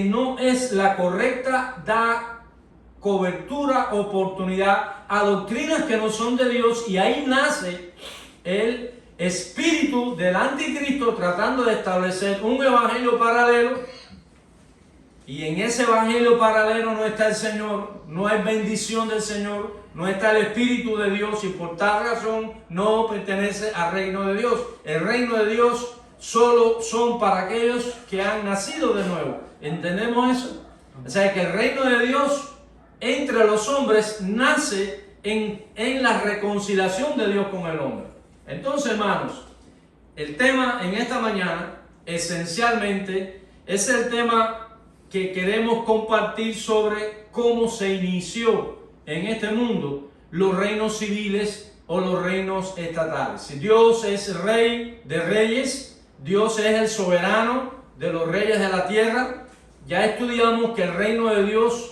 no es la correcta, da cobertura, oportunidad a doctrinas que no son de Dios, y ahí nace el espíritu del anticristo tratando de establecer un evangelio paralelo, y en ese evangelio paralelo no está el Señor, no hay bendición del Señor, no está el Espíritu de Dios, y por tal razón no pertenece al reino de Dios. El reino de Dios solo son para aquellos que han nacido de nuevo. ¿Entendemos eso? O sea que el reino de Dios entre los hombres nace en la reconciliación de Dios con el hombre. Entonces, hermanos, el tema en esta mañana esencialmente es el tema que queremos compartir sobre cómo se inició en este mundo los reinos civiles o los reinos estatales. Si Dios es rey de reyes, Dios es el soberano de los reyes de la tierra. Ya estudiamos que el reino de Dios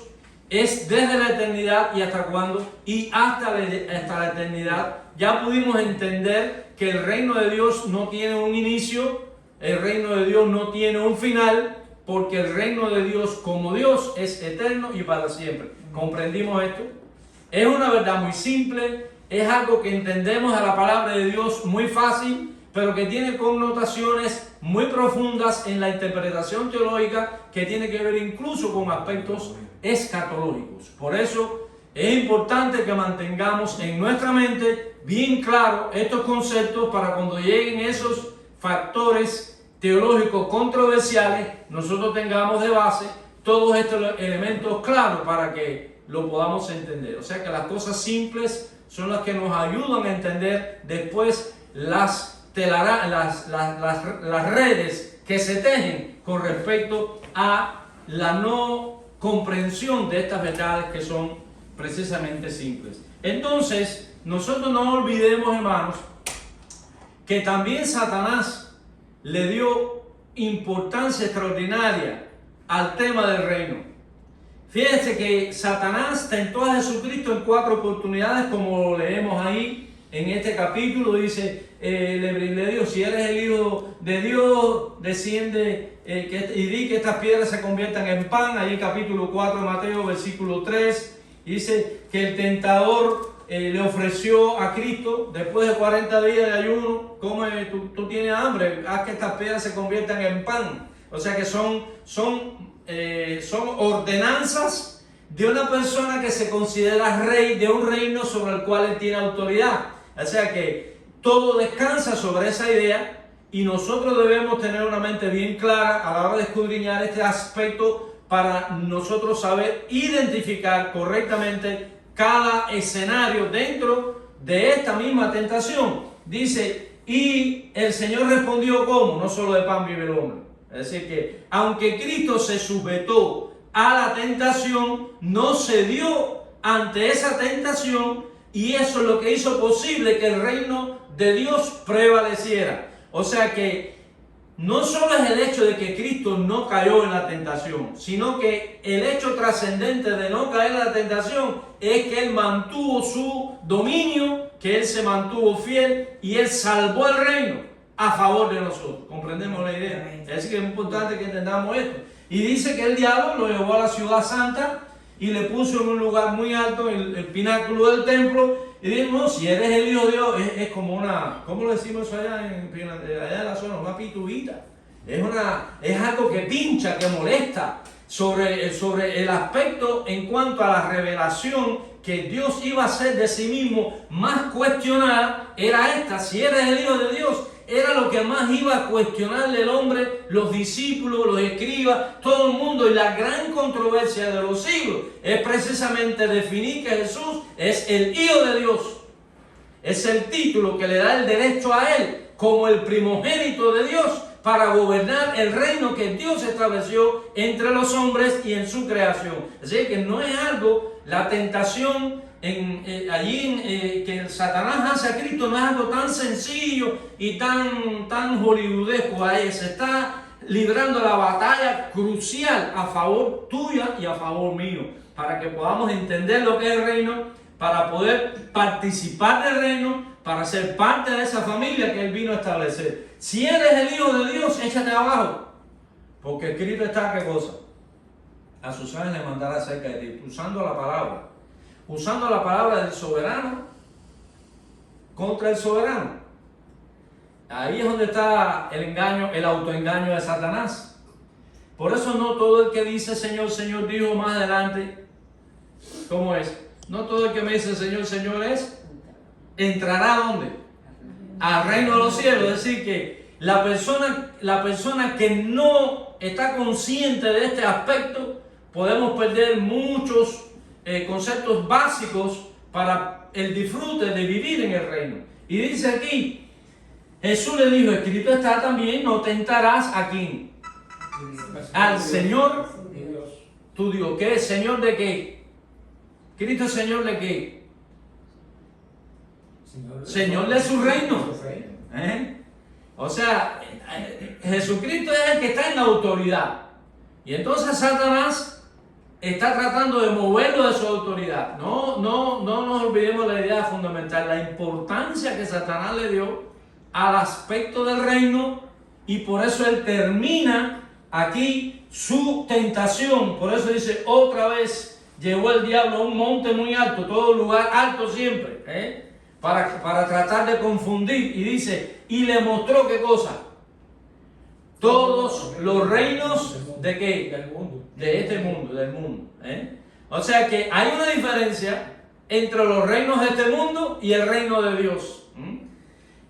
es desde la eternidad y hasta cuándo, y hasta la eternidad. Ya pudimos entender que el reino de Dios no tiene un inicio, el reino de Dios no tiene un final, porque el reino de Dios como Dios es eterno y para siempre. ¿Comprendimos esto? Es una verdad muy simple, es algo que entendemos a la palabra de Dios muy fácil, pero que tiene connotaciones muy profundas en la interpretación teológica, que tiene que ver incluso con aspectos escatológicos. Por eso es importante que mantengamos en nuestra mente bien claro estos conceptos, para cuando lleguen esos factores teológicos controversiales, nosotros tengamos de base todos estos elementos claros para que lo podamos entender. O sea que las cosas simples son las que nos ayudan a entender después las redes que se tejen con respecto a la no comprensión de estas verdades que son precisamente simples. Entonces, nosotros no olvidemos, hermanos, que también Satanás le dio importancia extraordinaria al tema del reino. Fíjense que Satanás tentó a Jesucristo en 4 oportunidades, como lo leemos ahí en este capítulo. Dice, le dijo, si eres el Hijo de Dios, desciende y di que estas piedras se conviertan en pan. Ahí en capítulo 4 de Mateo, versículo 3, dice que el tentador le ofreció a Cristo, después de 40 días de ayuno, come, tú tienes hambre, haz que estas piedras se conviertan en pan. O sea que son ordenanzas de una persona que se considera rey de un reino sobre el cual él tiene autoridad. O sea que todo descansa sobre esa idea, y nosotros debemos tener una mente bien clara a la hora de escudriñar este aspecto, para nosotros saber identificar correctamente cada escenario dentro de esta misma tentación. Dice, y el Señor respondió, ¿cómo? No solo de pan vive el hombre. Es decir que, aunque Cristo se sujetó a la tentación, no cedió ante esa tentación, y eso es lo que hizo posible que el reino de Dios prevaleciera. O sea que no solo es el hecho de que Cristo no cayó en la tentación, sino que el hecho trascendente de no caer en la tentación es que Él mantuvo su dominio, que Él se mantuvo fiel, y Él salvó el reino a favor de nosotros. ¿Comprendemos la idea? Es que es importante que entendamos esto. Y dice que el diablo lo llevó a la ciudad santa y le puso en un lugar muy alto, en el pináculo del templo, y dijo, no, si eres el Hijo de Dios, es como una, ¿cómo lo decimos allá en la zona? Una pitubita. Es algo que pincha, que molesta sobre el aspecto en cuanto a la revelación que Dios iba a hacer de sí mismo más cuestionada. Era esta: si eres el Hijo de Dios. Era lo que más iba a cuestionarle el hombre, los discípulos, los escribas, todo el mundo. Y la gran controversia de los siglos es precisamente definir que Jesús es el Hijo de Dios. Es el título que le da el derecho a Él como el primogénito de Dios para gobernar el reino que Dios estableció entre los hombres y en su creación. Así que no es algo, la tentación que Satanás hace a Cristo no es algo tan sencillo y tan hollywoodesco. Ahí se está librando la batalla crucial a favor tuya y a favor mío, para que podamos entender lo que es el reino, para poder participar del reino, para ser parte de esa familia que Él vino a establecer. Si eres el Hijo de Dios, échate abajo, porque escrito está, ¿qué cosa? a sus ángeles mandar acerca de ti, usando la palabra del soberano contra el soberano. Ahí es donde está el engaño, el autoengaño de Satanás. Por eso no todo el que dice Señor, Señor, dijo más adelante, ¿cómo es? No todo el que me dice Señor, Señor entrará ¿a dónde? Al reino de los cielos. Es decir, que la persona que no está consciente de este aspecto, podemos perder muchos conceptos básicos para el disfrute de vivir en el reino. Y dice aquí, Jesús le dijo, escrito está también, no tentarás a quién, al Señor tu Dios. ¿Qué es? ¿Señor de qué? ¿Cristo es Señor de qué? Señor de su reino. O sea, Jesucristo es el que está en la autoridad. Y entonces Satanás está tratando de moverlo de su autoridad. No nos olvidemos la idea fundamental, la importancia que Satanás le dio al aspecto del reino, y por eso él termina aquí su tentación. Por eso dice, otra vez llevó el diablo a un monte muy alto, todo lugar alto siempre, para tratar de confundir. Y dice, y le mostró ¿qué cosa? Todos los reinos de qué? Del mundo. De este mundo, del mundo. O sea que hay una diferencia entre los reinos de este mundo y el reino de Dios.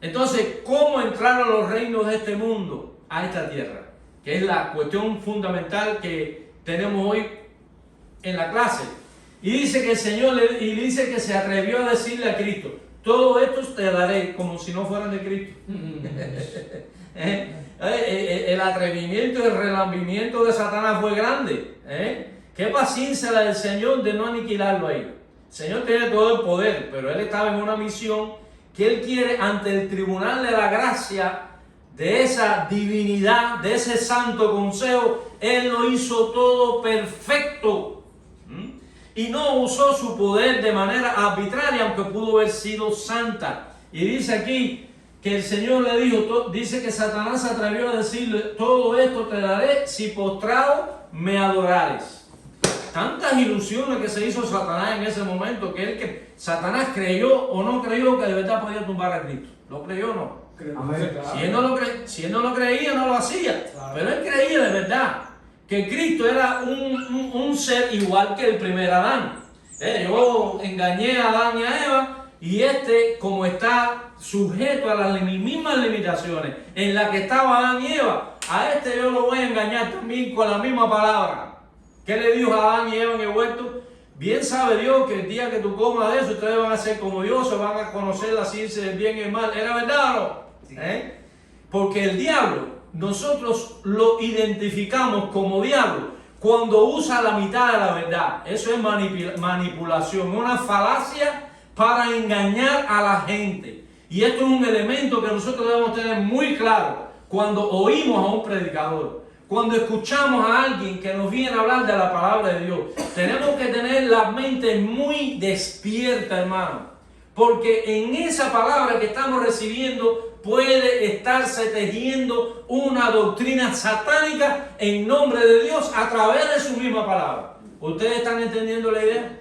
Entonces, ¿cómo entrar a los reinos de este mundo, a esta tierra? Que es la cuestión fundamental que tenemos hoy en la clase. Y dice que el Señor le dice que se atrevió a decirle a Cristo, todo esto te daré, como si no fueran de Cristo. El atrevimiento y el relambimiento de Satanás fue grande. Qué paciencia la del Señor de no aniquilarlo a él. El Señor tiene todo el poder, pero él estaba en una misión que él quiere ante el tribunal de la gracia, de esa divinidad, de ese santo consejo. Él lo hizo todo perfecto. Y no usó su poder de manera arbitraria, aunque pudo haber sido santa. Y dice aquí que el Señor le dijo, dice que Satanás se atrevió a decirle, todo esto te daré si postrado me adorares. Tantas ilusiones que se hizo Satanás en ese momento, que Satanás creyó o no creyó que de verdad podía tumbar a Cristo. ¿Lo creyó o no? Si él no lo creía, no lo hacía. Pero él creía de verdad que Cristo era un ser igual que el primer Adán. Yo engañé a Adán y a Eva, y como está sujeto a las mismas limitaciones en las que estaba Adán y Eva, a yo lo voy a engañar también con la misma palabra. ¿Qué le dijo a Adán y Eva en el huerto? Bien sabe Dios que el día que tú comas de eso, ustedes van a ser como Dios, se van a conocer la ciencia del bien y el mal. ¿Era verdad o no? Sí. Porque el diablo, nosotros lo identificamos como diablo cuando usa la mitad de la verdad. Eso es manipulación, una falacia para engañar a la gente. Y esto es un elemento que nosotros debemos tener muy claro cuando oímos a un predicador. Cuando escuchamos a alguien que nos viene a hablar de la palabra de Dios, tenemos que tener la mente muy despierta, hermano, porque en esa palabra que estamos recibiendo puede estarse tejiendo una doctrina satánica en nombre de Dios a través de su misma palabra. ¿Ustedes están entendiendo la idea?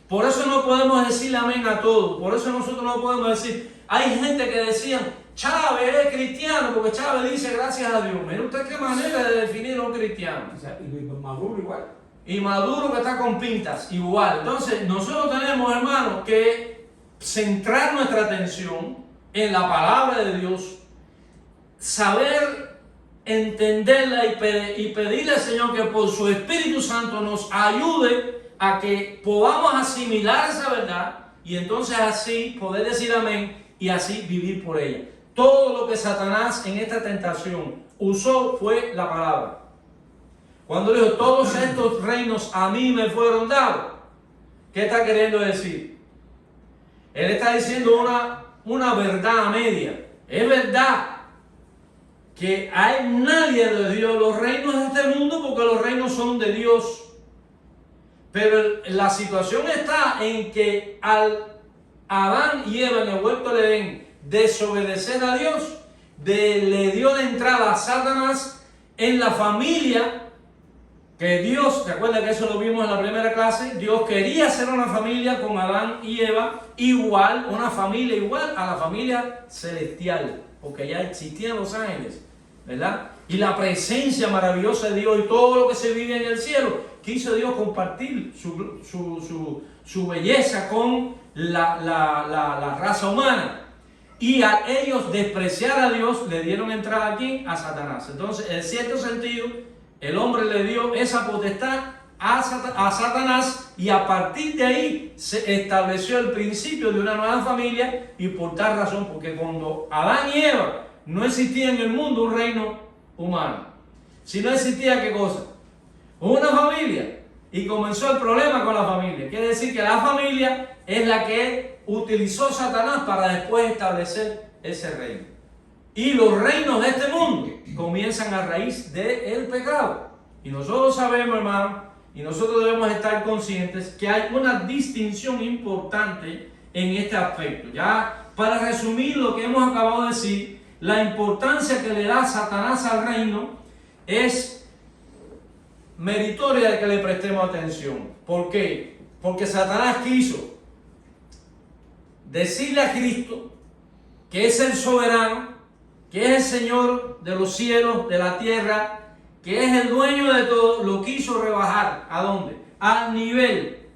Por eso no podemos decir amén a todo. Por eso nosotros no podemos decir, hay gente que decía, Chávez es cristiano porque Chávez dice gracias a Dios. Mira usted qué manera de definir a un cristiano. O sea, y Maduro igual. Y Maduro que está con pintas igual. Entonces nosotros tenemos, hermanos, que centrar nuestra atención en la palabra de Dios, saber entenderla y pedirle al Señor que por su Espíritu Santo nos ayude a que podamos asimilar esa verdad y entonces así poder decir amén y así vivir por ella. Todo lo que Satanás en esta tentación usó fue la palabra. Cuando dijo, todos estos reinos a mí me fueron dados, ¿qué está queriendo decir? Él está diciendo una verdad a media. Es verdad que hay nadie de Dios, los reinos de este mundo, porque los reinos son de Dios. Pero la situación está en que al Adán y Eva en el huerto del Edén desobedecer a Dios, le dio la entrada a Satanás en la familia, ¿ok? que Dios, ¿te acuerdas que eso lo vimos en la primera clase? Dios quería hacer una familia con Adán y Eva igual, una familia igual a la familia celestial, porque ya existían los ángeles, ¿verdad? Y la presencia maravillosa de Dios y todo lo que se vive en el cielo, quiso Dios compartir su belleza con la raza humana. Y a ellos despreciar a Dios, le dieron entrada aquí a Satanás. Entonces, en cierto sentido, el hombre le dio esa potestad a Satanás, y a partir de ahí se estableció el principio de una nueva familia. Y por tal razón, porque cuando Adán y Eva no existía en el mundo un reino humano, si no existía, ¿qué cosa? Una familia. Y comenzó el problema con la familia. Quiere decir que la familia es la que utilizó Satanás para después establecer ese reino. Y los reinos de este mundo comienzan a raíz del pecado. Y nosotros sabemos, hermano, y nosotros debemos estar conscientes que hay una distinción importante en este aspecto. Ya para resumir lo que hemos acabado de decir, la importancia que le da Satanás al reino es meritoria de que le prestemos atención. ¿Por qué? Porque Satanás quiso decirle a Cristo, que es el soberano, que es el Señor de los cielos, de la tierra, que es el dueño de todo, lo quiso rebajar. ¿A dónde? Al nivel,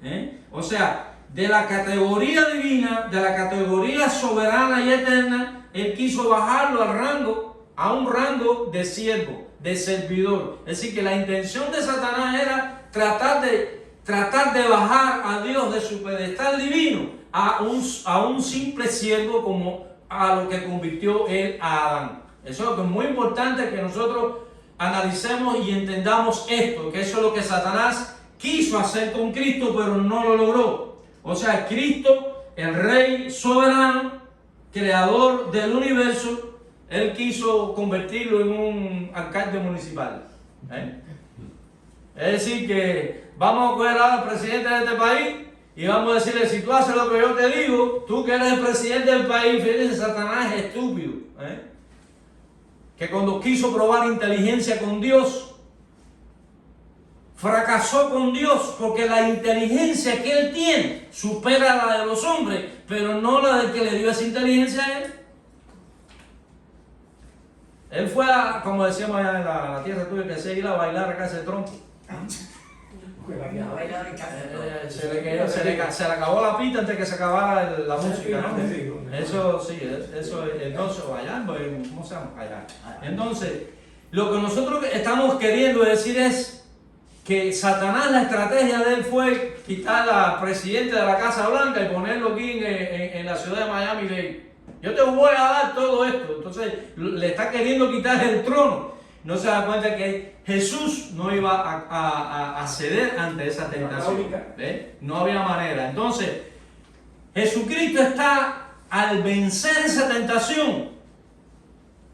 o sea, de la categoría divina, de la categoría soberana y eterna, él quiso bajarlo al rango, a un rango de siervo, de servidor. Es decir, que la intención de Satanás era tratar de bajar a Dios de su pedestal divino a un simple siervo, como a lo que convirtió él a Adán. Eso es muy importante que nosotros analicemos y entendamos esto, que eso es lo que Satanás quiso hacer con Cristo, pero no lo logró. O sea, Cristo, el Rey soberano, creador del universo, él quiso convertirlo en un alcalde municipal. Es decir, que vamos a coger al presidente de este país y vamos a decirle, si tú haces lo que yo te digo, tú que eres el presidente del país. Fíjense, Satanás es estúpido, que cuando quiso probar inteligencia con Dios, fracasó con Dios, porque la inteligencia que él tiene supera la de los hombres, pero no la del que le dio esa inteligencia a él. Él fue a, como decíamos allá en la tierra tuya, que se iba a bailar acá ese tronco. Se le acabó la pita antes que se acabara la música, ¿no? Eso sí, eso entonces, allá, ¿cómo se llama? Allá. Entonces, lo que nosotros estamos queriendo decir es que Satanás, la estrategia de él fue quitar al presidente de la Casa Blanca y ponerlo aquí en la ciudad de Miami. Yo te voy a dar todo esto. Entonces le está queriendo quitar el trono. No se da cuenta que Jesús no iba a ceder ante esa tentación. No había manera. Entonces Jesucristo está, al vencer esa tentación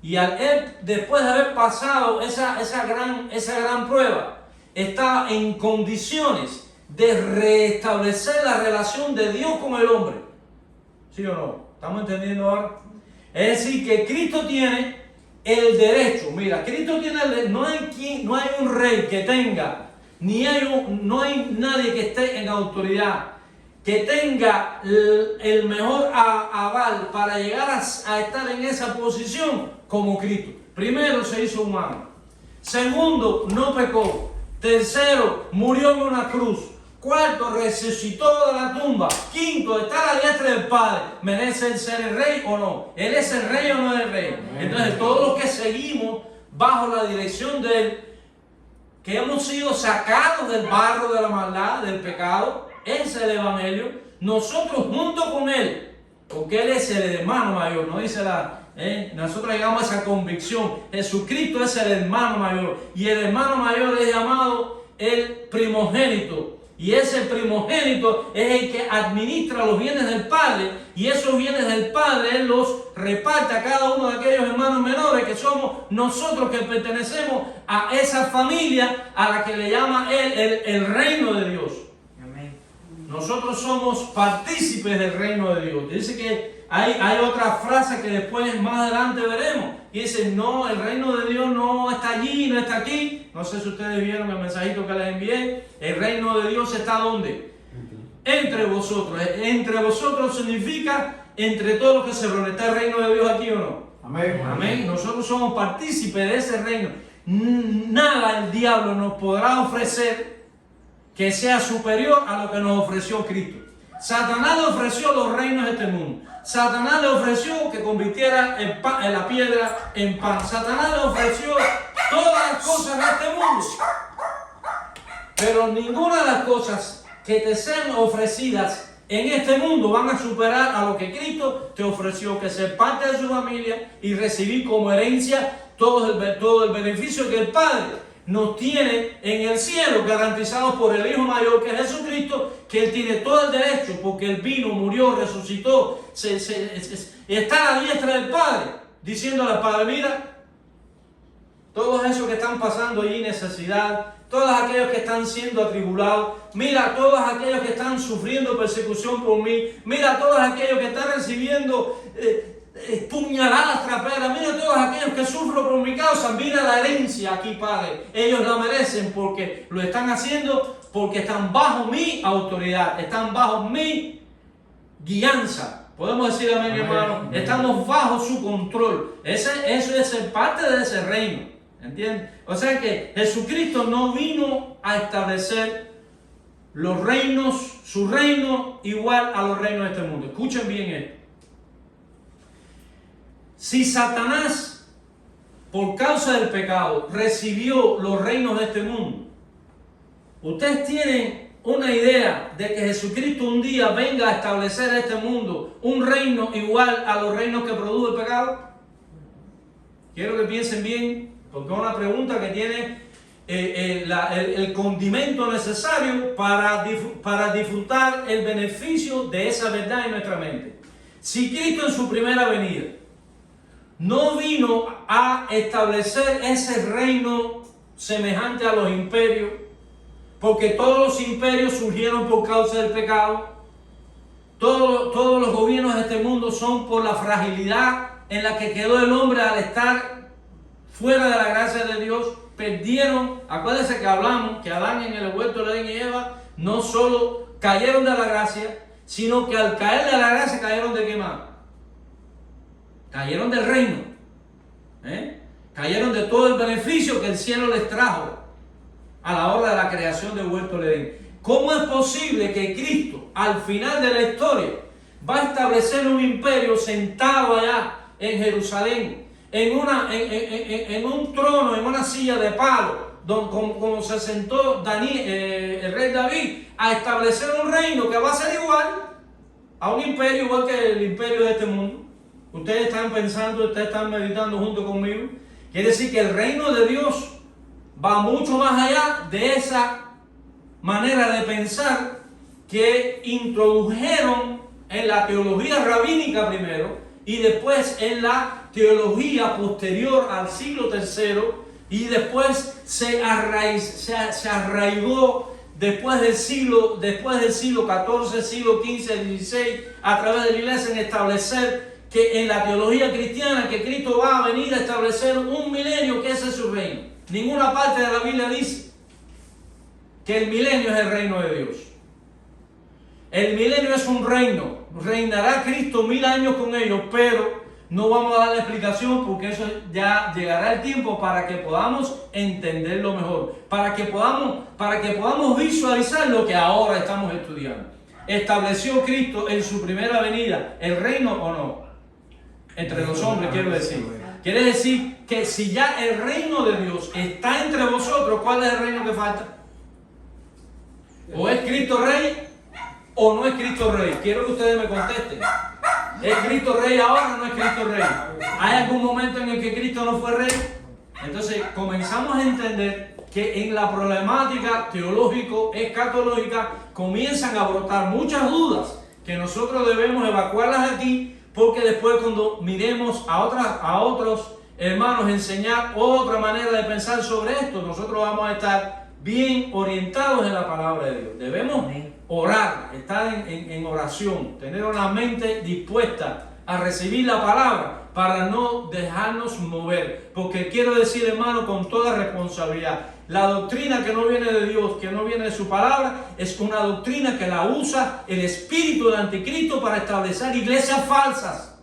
y al él, después de haber pasado esa gran prueba, está en condiciones de restablecer la relación de Dios con el hombre. ¿Sí o no? ¿Estamos entendiendo ahora? Es decir, que Cristo tiene el derecho. Mira, Cristo tiene no hay un rey que tenga, no hay nadie que esté en autoridad, que tenga el mejor aval para llegar a estar en esa posición como Cristo. Primero, se hizo humano. Segundo, no pecó. Tercero, murió en una cruz. Cuarto, resucitó de la tumba. Quinto, está a la diestra del Padre. ¿Merece él ser el rey o no? ¿Él es el rey o no es el rey? Entonces, todos los que seguimos bajo la dirección de él, que hemos sido sacados del barro de la maldad, del pecado, ese es el evangelio. Nosotros junto con él, porque él es el hermano mayor, no dice nosotros llegamos a esa convicción. Jesucristo es el hermano mayor, y el hermano mayor es llamado el primogénito. Y ese primogénito es el que administra los bienes del Padre, y esos bienes del Padre Él los reparte a cada uno de aquellos hermanos menores que somos nosotros, que pertenecemos a esa familia a la que le llama Él el reino de Dios. Amén. nosotros somos partícipes del reino de Dios. Dice que hay otra frase que después más adelante veremos. Y dice, no, el reino de Dios no está allí, no está aquí. No sé si ustedes vieron el mensajito que les envié. El reino de Dios está ¿dónde? Entre vosotros. Entre vosotros significa entre todos los que se reúnen. ¿Está el reino de Dios aquí o no? Amén. Amén. Nosotros somos partícipes de ese reino. Nada el diablo nos podrá ofrecer que sea superior a lo que nos ofreció Cristo. Satanás le ofreció los reinos de este mundo. Satanás le ofreció que convirtiera en la piedra en pan. Satanás le ofreció todas las cosas de este mundo. Pero ninguna de las cosas que te sean ofrecidas en este mundo van a superar a lo que Cristo te ofreció, que ser parte de su familia y recibir como herencia todo el beneficio que el Padre nos tiene en el cielo, garantizados por el Hijo mayor que es Jesucristo, que Él tiene todo el derecho, porque Él vino, murió, resucitó, está a la diestra del Padre, diciéndole al Padre, mira, todos esos que están pasando allí necesidad, todos aquellos que están siendo atribulados, mira, todos aquellos que están sufriendo persecución por mí, mira, todos aquellos que están recibiendo puñaladas traperas, mira todos aquellos que sufren por mi causa, mira la herencia aquí, Padre, ellos la merecen porque lo están haciendo, porque están bajo mi autoridad, están bajo mi guianza. Podemos decir amén, hermano. Estamos bajo su control. Eso es ser parte de ese reino, ¿entiendes? O sea que Jesucristo no vino a establecer los reinos, su reino igual a los reinos de este mundo. Escuchen bien esto. Si Satanás, por causa del pecado, recibió los reinos de este mundo, ustedes tienen una idea de que Jesucristo un día venga a establecer en este mundo un reino igual a los reinos que produjo el pecado. Quiero que piensen bien, porque es una pregunta que tiene el condimento necesario para disfrutar el beneficio de esa verdad en nuestra mente. Si Cristo en su primera venida no vino a establecer ese reino semejante a los imperios, porque todos los imperios surgieron por causa del pecado, todos los gobiernos de este mundo son por la fragilidad en la que quedó el hombre al estar fuera de la gracia de Dios, perdieron. Acuérdense que hablamos que Adán en el huerto de Edén y Eva no solo cayeron de la gracia, sino que al caer de la gracia cayeron de qué más. Cayeron del reino, cayeron de todo el beneficio que el cielo les trajo a la hora de la creación del huerto de Edén. ¿Cómo es posible que Cristo, al final de la historia, va a establecer un imperio sentado allá en Jerusalén, en un trono, en una silla de palo, como se sentó el rey David, a establecer un reino que va a ser igual a un imperio, igual que el imperio de este mundo? Ustedes están pensando, ustedes están meditando junto conmigo. Quiere decir que el reino de Dios va mucho más allá de esa manera de pensar que introdujeron en la teología rabínica primero y después en la teología posterior al siglo III y después se arraigó después del siglo XIV, siglo XV, XVI, a través de la iglesia en establecer que en la teología cristiana que Cristo va a venir a establecer un milenio que ese es su reino. Ninguna parte de la Biblia dice que el milenio es el reino de Dios. El milenio es un reino. Reinará Cristo 1000 años con ellos, pero no vamos a dar la explicación porque eso ya llegará el tiempo para que podamos entenderlo mejor, para que podamos visualizar lo que ahora estamos estudiando. ¿Estableció Cristo en su primera venida el reino o no? Entre los hombres, quiero decir. Quiere decir que si ya el reino de Dios está entre vosotros, ¿cuál es el reino que falta? ¿O es Cristo Rey o no es Cristo Rey? Quiero que ustedes me contesten. ¿Es Cristo Rey ahora o no es Cristo Rey? ¿Hay algún momento en el que Cristo no fue Rey? Entonces comenzamos a entender que en la problemática teológico-escatológica comienzan a brotar muchas dudas que nosotros debemos evacuarlas aquí, porque después cuando miremos a otros hermanos enseñar otra manera de pensar sobre esto, nosotros vamos a estar bien orientados en la palabra de Dios. Debemos orar, estar en oración, tener una mente dispuesta a recibir la palabra para no dejarnos mover. Porque quiero decir, hermano, con toda responsabilidad, la doctrina que no viene de Dios, que no viene de su palabra, es una doctrina que la usa el espíritu del anticristo para establecer iglesias falsas.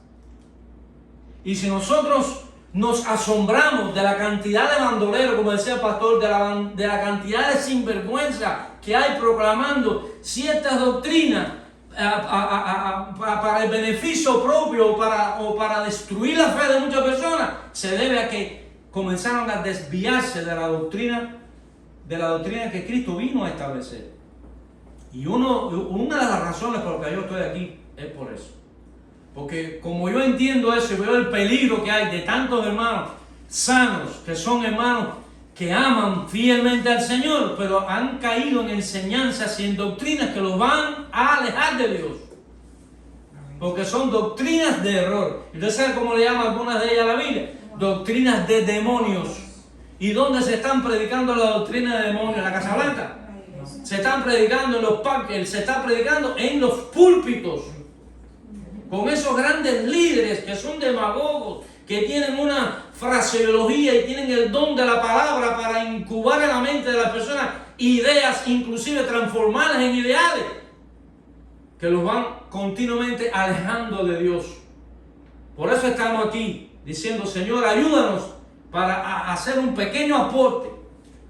Y si nosotros nos asombramos de la cantidad de bandoleros, como decía el pastor, de la cantidad de sinvergüenza que hay proclamando ciertas doctrinas para el beneficio propio o para destruir la fe de muchas personas, se debe a que comenzaron a desviarse de la doctrina que Cristo vino a establecer. Y una de las razones por las que yo estoy aquí es por eso. Porque como yo entiendo eso y veo el peligro que hay de tantos hermanos sanos, que son hermanos que aman fielmente al Señor, pero han caído en enseñanzas y en doctrinas que los van a alejar de Dios. Porque son doctrinas de error. ¿Y usted sabe cómo le llama algunas de ellas la Biblia? Doctrinas de demonios. ¿Y dónde se están predicando la doctrina de demonios? ¿En la Casa Blanca? Se están predicando en los parques, se está predicando en los púlpitos. Con esos grandes líderes que son demagogos, que tienen una fraseología y tienen el don de la palabra para incubar en la mente de las personas ideas, inclusive transformarlas en ideales, que los van continuamente alejando de Dios. Por eso estamos aquí diciendo, Señor, ayúdanos para hacer un pequeño aporte,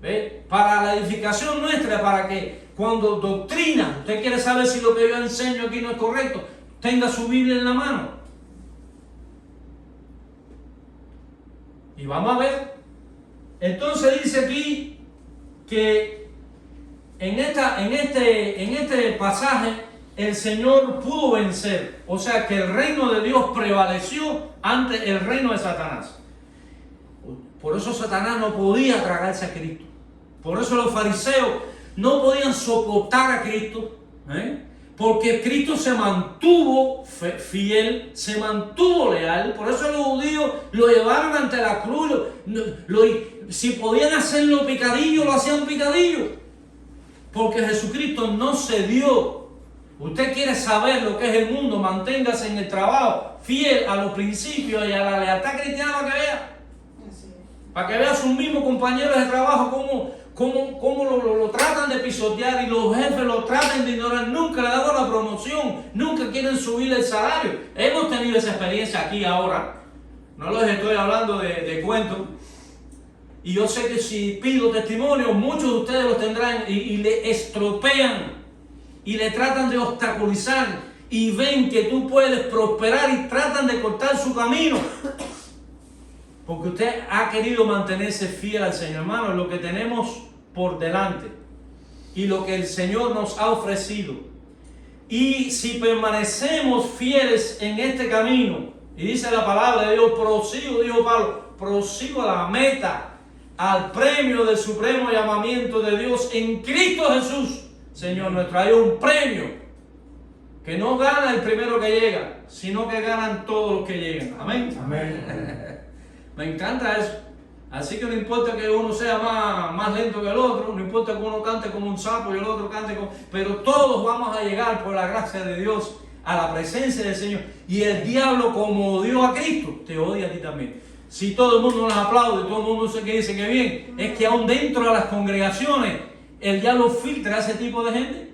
¿ve?, para la edificación nuestra, para que cuando doctrina, usted quiere saber si lo que yo enseño aquí no es correcto, tenga su Biblia en la mano. Y vamos a ver. Entonces dice aquí que en este pasaje el Señor pudo vencer. O sea que el reino de Dios prevaleció ante el reino de Satanás. Por eso Satanás no podía tragarse a Cristo. Por eso los fariseos no podían soportar a Cristo. Porque Cristo se mantuvo fiel, se mantuvo leal. Por eso los judíos lo llevaron ante la cruz. Si podían hacerlo picadillo, lo hacían picadillo. Porque Jesucristo no cedió. Usted quiere saber lo que es el mundo, manténgase en el trabajo, fiel a los principios y a la lealtad cristiana para que vea. Para que vea a sus mismos compañeros de trabajo cómo lo tratan de pisotear y los jefes lo tratan de ignorar. Nunca le han dado la promoción, nunca quieren subir el salario. Hemos tenido esa experiencia aquí ahora. No les estoy hablando de cuentos. Y yo sé que si pido testimonio, muchos de ustedes los tendrán y le estropean y le tratan de obstaculizar y ven que tú puedes prosperar y tratan de cortar su camino. Porque usted ha querido mantenerse fiel al Señor. Hermano, lo que tenemos por delante y lo que el Señor nos ha ofrecido. Y si permanecemos fieles en este camino, y dice la palabra de Dios, prosigo, dijo Pablo, prosigo a la meta, al premio del supremo llamamiento de Dios en Cristo Jesús, Señor nuestro. Hay un premio que no gana el primero que llega, sino que ganan todos los que llegan. Amén. Amén. Me encanta eso. Así que no importa que uno sea más lento que el otro, no importa que uno cante como un sapo y el otro cante como... Pero todos vamos a llegar por la gracia de Dios a la presencia del Señor. Y el diablo, como odió a Cristo, te odia a ti también. Si todo el mundo nos aplaude, todo el mundo dice que bien, es que aún dentro de las congregaciones el diablo filtra a ese tipo de gente.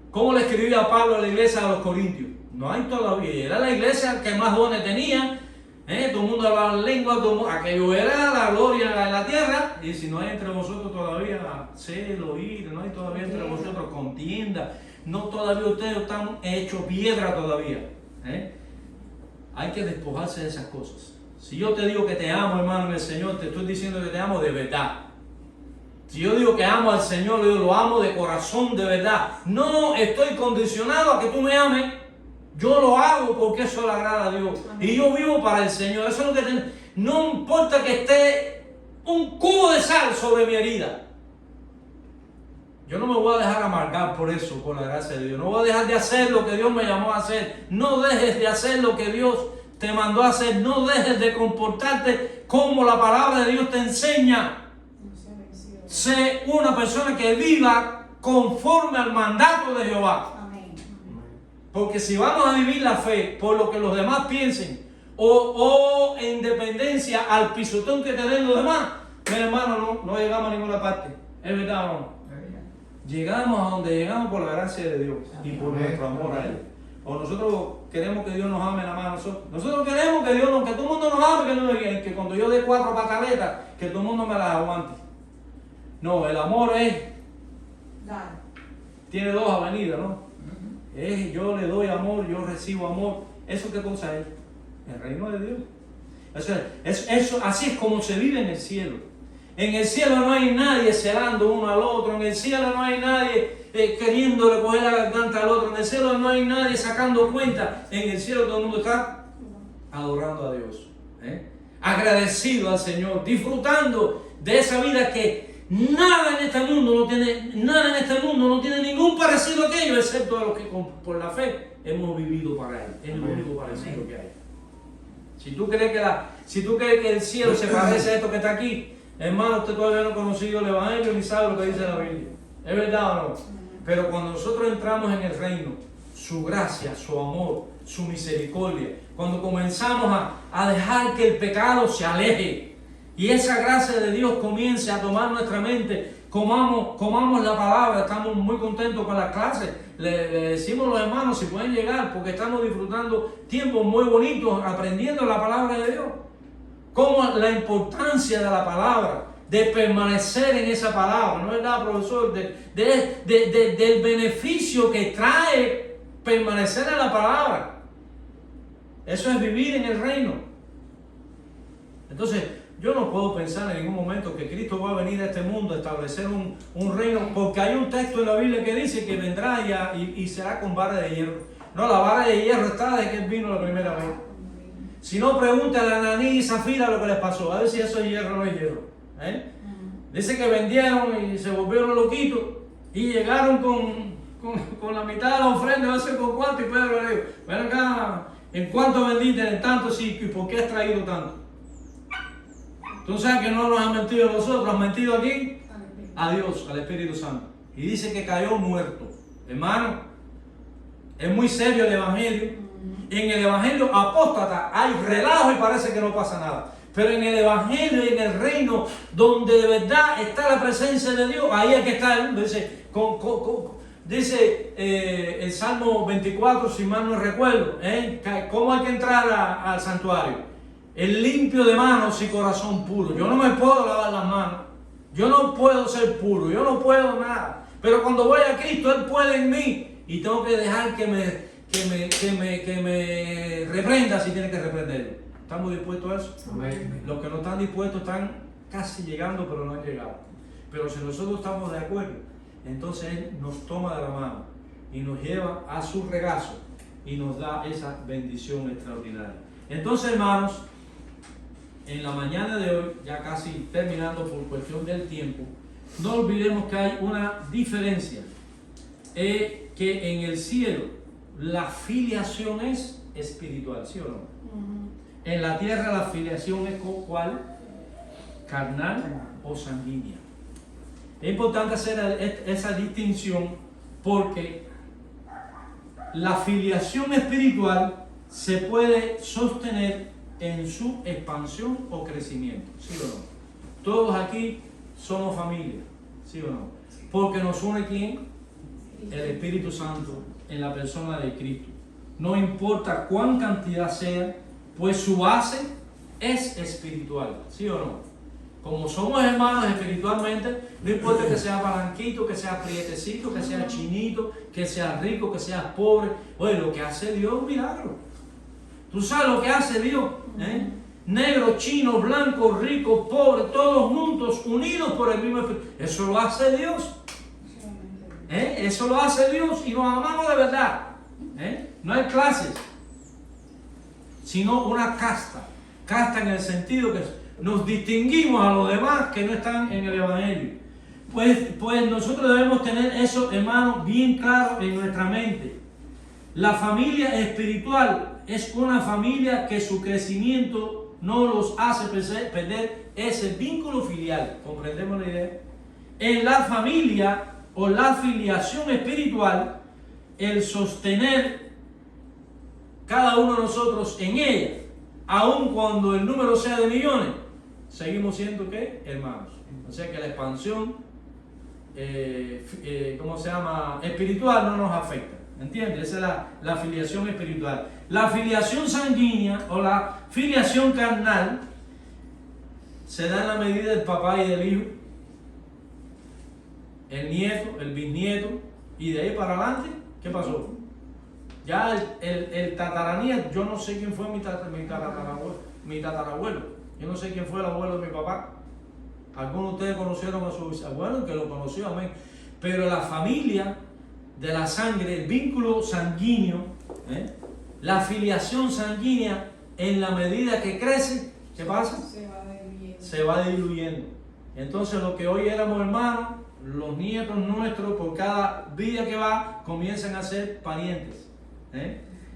¿Cómo le escribía Pablo a la iglesia de los Corintios? No hay todavía. Era la iglesia que más dones tenía. Todo el mundo hablaba en lengua, aquello era la gloria en la tierra. Y si no hay entre vosotros todavía celo, ira, no hay todavía entre vosotros contienda, no todavía ustedes están hechos piedra todavía. Hay que despojarse de esas cosas. Si yo te digo que te amo, hermano, en el Señor, te estoy diciendo que te amo de verdad. Si yo digo que amo al Señor, yo lo amo de corazón, de verdad. No estoy condicionado a que tú me ames. Yo lo hago porque eso le agrada a Dios. Amén. Y yo vivo para el Señor. Eso es lo que tengo. No importa que esté un cubo de sal sobre mi herida. Yo no me voy a dejar amargar por eso, por la gracia de Dios. No voy a dejar de hacer lo que Dios me llamó a hacer. No dejes de hacer lo que Dios te mandó a hacer. No dejes de comportarte como la palabra de Dios te enseña. Sé una persona que viva conforme al mandato de Jehová. Porque si vamos a vivir la fe por lo que los demás piensen o en dependencia al pisotón que te den los demás, mi hermano, no llegamos a ninguna parte. ¿Es verdad o no? Llegamos a donde llegamos por la gracia de Dios y por nuestro amor a Él. O nosotros queremos que Dios nos ame nada más a nosotros. Nosotros queremos que Dios, que todo el mundo nos ame, que cuando yo dé 4 pataletas, que todo el mundo me las aguante. No, el amor tiene 2 avenidas, ¿no? Yo le doy amor, yo recibo amor. ¿Eso qué cosa es? El reino de Dios. Así es como se vive en el cielo. En el cielo no hay nadie celando uno al otro. En el cielo no hay nadie queriéndole coger la garganta al otro. En el cielo no hay nadie sacando cuenta. En el cielo todo el mundo está adorando a Dios, agradecido al Señor, disfrutando de esa vida que nada en este mundo no tiene ningún parecido a aquello, excepto a los que por la fe hemos vivido para Él. Es lo único parecido que hay. Si tú crees que el cielo se parece a esto que está aquí, hermano, usted todavía no ha conocido el Evangelio ni sabe lo que dice la Biblia. ¿Es verdad o no? Pero cuando nosotros entramos en el reino, su gracia, su amor, su misericordia, cuando comenzamos a dejar que el pecado se aleje y esa gracia de Dios comience a tomar nuestra mente, comamos la palabra, estamos muy contentos con las clases, le decimos a los hermanos si pueden llegar, porque estamos disfrutando tiempos muy bonitos aprendiendo la palabra de Dios. Como la importancia de la palabra, de permanecer en esa palabra, ¿no es verdad, profesor? Del beneficio que trae permanecer en la palabra. Eso es vivir en el reino. Entonces, yo no puedo pensar en ningún momento que Cristo va a venir a este mundo a establecer un reino, porque hay un texto en la Biblia que dice que vendrá y será con vara de hierro. No, la vara de hierro está desde que Él vino la primera vez. Si no, pregúntale a Ananí y Zafira lo que les pasó, a ver si eso es hierro o no es hierro. Dice que vendieron y se volvieron loquitos y llegaron con la mitad de la ofrenda, no sé con cuánto, y Pedro le dijo, ven acá, ¿en cuánto vendiste? En tanto sitio, ¿y por qué has traído tanto? Tú sabes que no nos han mentido a nosotros, han mentido aquí a Dios, al Espíritu Santo. Y dice que cayó muerto. Hermano, es muy serio el Evangelio. En el Evangelio apóstata hay relajo y parece que no pasa nada. Pero en el Evangelio y en el reino donde de verdad está la presencia de Dios, ahí es que está el mundo. Dice el Salmo 24, si mal no recuerdo, ¿cómo hay que entrar al santuario? El limpio de manos y corazón puro. Yo no me puedo lavar las manos. Yo no puedo ser puro. Yo no puedo nada. Pero cuando voy a Cristo, Él puede en mí. Y tengo que dejar que me reprenda si tiene que reprenderlo. ¿Estamos dispuestos a eso? Amén. Los que no están dispuestos están casi llegando, pero no han llegado. Pero si nosotros estamos de acuerdo, entonces Él nos toma de la mano y nos lleva a su regazo y nos da esa bendición extraordinaria. Entonces, hermanos, en la mañana de hoy, ya casi terminando por cuestión del tiempo, no olvidemos que hay una diferencia, que en el cielo la filiación es espiritual, ¿sí o no? En la tierra la filiación es ¿cuál? Carnal o sanguínea. Es importante hacer esa distinción porque la filiación espiritual se puede sostener en su expansión o crecimiento, ¿sí o no? Todos aquí somos familia, ¿sí o no? Porque nos une ¿quién? El Espíritu Santo en la persona de Cristo. No importa cuán cantidad sea, pues su base es espiritual, ¿sí o no? Como somos hermanos espiritualmente, no importa que sea blanquito, que sea prietecito, que sea chinito, que sea rico, que sea pobre. Oye, lo que hace Dios es un milagro. ¿Tú sabes lo que hace Dios? Negro, chino, blanco, rico, pobre, todos juntos, unidos por el mismo Espíritu. Eso lo hace Dios. Eso lo hace Dios y nos amamos de verdad. No hay clases, sino una casta. Casta en el sentido que nos distinguimos a los demás que no están en el Evangelio. Pues nosotros debemos tener eso, hermanos, bien claro en nuestra mente. La familia espiritual es una familia que su crecimiento no los hace perder ese vínculo filial. ¿Comprendemos la idea? en la familia o la filiación espiritual el sostener cada uno de nosotros en ella, aun cuando el número sea de millones, seguimos siendo ¿qué? Hermanos. O sea que la expansión ¿cómo se llama? Espiritual no nos afecta. ¿Entiendes? Esa es la filiación espiritual. La filiación sanguínea o la filiación carnal se da en la medida del papá y del hijo, el nieto, el bisnieto, y de ahí para adelante, ¿qué pasó? Ya el tataranieto, yo no sé quién fue mi tatarabuelo, yo no sé quién fue el abuelo de mi papá. Algunos de ustedes conocieron a su bisabuelo, que lo conoció, amén. Pero la familia de la sangre, el vínculo sanguíneo, la filiación sanguínea, en la medida que crece, ¿qué pasa? Se va diluyendo. Entonces, lo que hoy éramos hermanos, los nietos nuestros, por cada día que va, comienzan a ser parientes.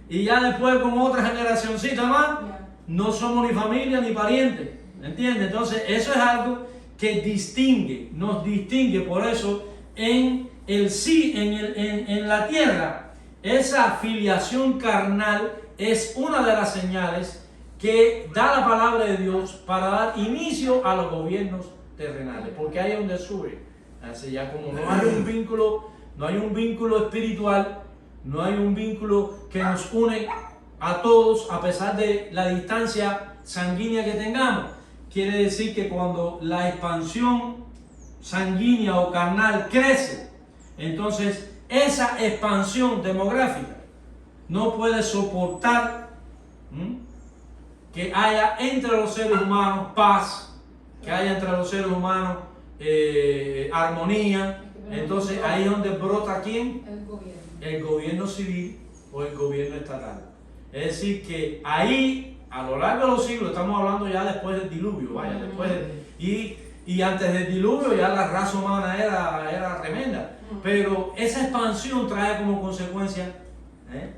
Y ya después, con otra generacioncita más, no somos ni familia ni parientes. ¿Entiendes? Entonces, eso es algo que distingue, nos distingue. Por eso, en la tierra, esa filiación carnal es una de las señales que da la palabra de Dios para dar inicio a los gobiernos terrenales, porque ahí es donde sube. Así ya como no hay un vínculo espiritual, no hay un vínculo que nos une a todos a pesar de la distancia sanguínea que tengamos. Quiere decir que cuando la expansión sanguínea o carnal crece, entonces esa expansión demográfica no puede soportar que haya entre los seres humanos paz, que haya entre los seres humanos armonía. Entonces ahí es donde brota ¿quién? El gobierno civil o el gobierno estatal. Es decir que ahí, a lo largo de los siglos, estamos hablando ya después del diluvio, y antes del diluvio ya la raza humana era tremenda, pero esa expansión trae como consecuencia,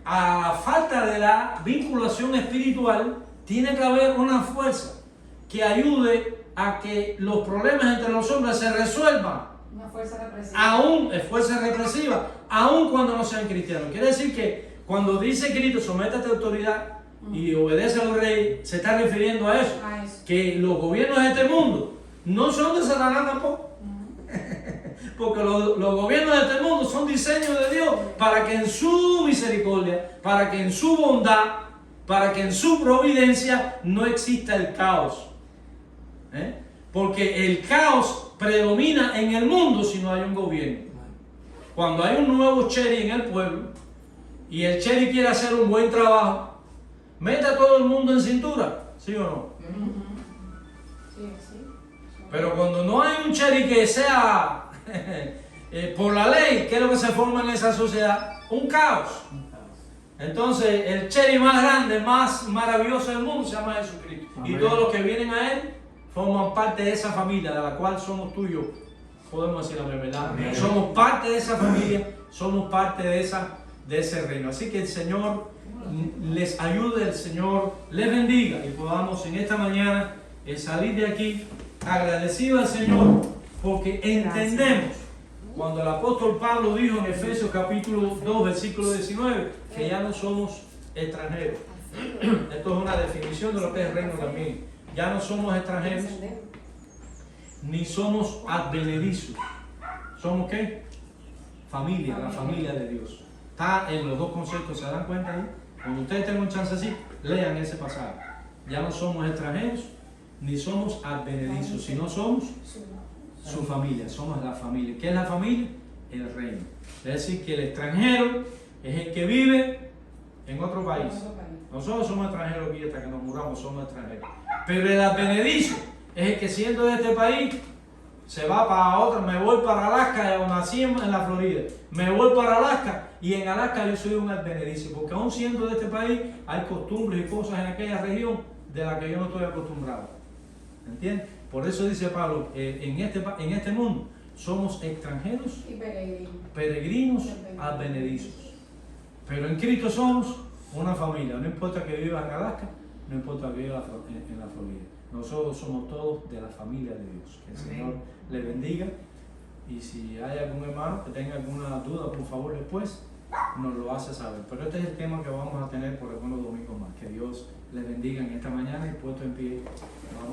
a falta de la vinculación espiritual, tiene que haber una fuerza que ayude a que los problemas entre los hombres se resuelvan. Una fuerza represiva. Es fuerza represiva, aun cuando no sean cristianos. Quiere decir que cuando dice Cristo, sométate a autoridad y obedece al rey, se está refiriendo a eso. Que los gobiernos de este mundo no son de Satanás tampoco. Porque los gobiernos de este mundo son diseños de Dios para que en su misericordia, para que en su bondad, para que en su providencia no exista el caos. Porque el caos predomina en el mundo si no hay un gobierno. Cuando hay un nuevo cherry en el pueblo y el cherry quiere hacer un buen trabajo, mete a todo el mundo en cintura, ¿sí o no? Sí. Pero cuando no hay un cherry que sea por la ley, ¿qué es lo que se forma en esa sociedad? Un caos. Entonces, el cherry más grande, más maravilloso del mundo se llama Jesucristo. Amén. Y todos los que vienen a Él forman parte de esa familia de la cual somos tú y yo. Podemos decir la verdad. Amén. Somos parte de esa familia, somos parte de ese reino. Así que el Señor les ayude, el Señor les bendiga y podamos en esta mañana salir de aquí agradecido al Señor porque entendemos cuando el apóstol Pablo dijo en Efesios capítulo 2 versículo 19 que ya no somos extranjeros. Esto es una definición de lo que es el reino también. Ya no somos extranjeros ni somos advenedizos. ¿Somos qué? Familia, la familia de Dios. Está en los dos conceptos, ¿se dan cuenta ahí? Cuando ustedes tengan un chance así, lean ese pasaje. Ya no somos extranjeros ni somos advenedizos, sino somos su familia, somos la familia. ¿Qué es la familia? El reino. Es decir, que el extranjero es el que vive en otro país. Nosotros somos extranjeros aquí hasta que nos muramos, somos extranjeros. Pero el advenedizo es el que siendo de este país se va para otro. Me voy para Alaska, yo nací en la Florida. Me voy para Alaska y en Alaska yo soy un advenedizo, porque aún siendo de este país hay costumbres y cosas en aquella región de las que yo no estoy acostumbrado. ¿Entiendes? Por eso dice Pablo, en este mundo somos extranjeros y peregrinos advenedizos. Pero en Cristo somos una familia. No importa que viva en Alaska, no importa que viva en la Florida. Nosotros somos todos de la familia de Dios. Que el Señor le bendiga Y si hay algún hermano que tenga alguna duda, por favor, después nos lo hace saber. Pero este es el tema que vamos a tener por algunos domingos más. Que Dios les bendiga en esta mañana y puesto en pie.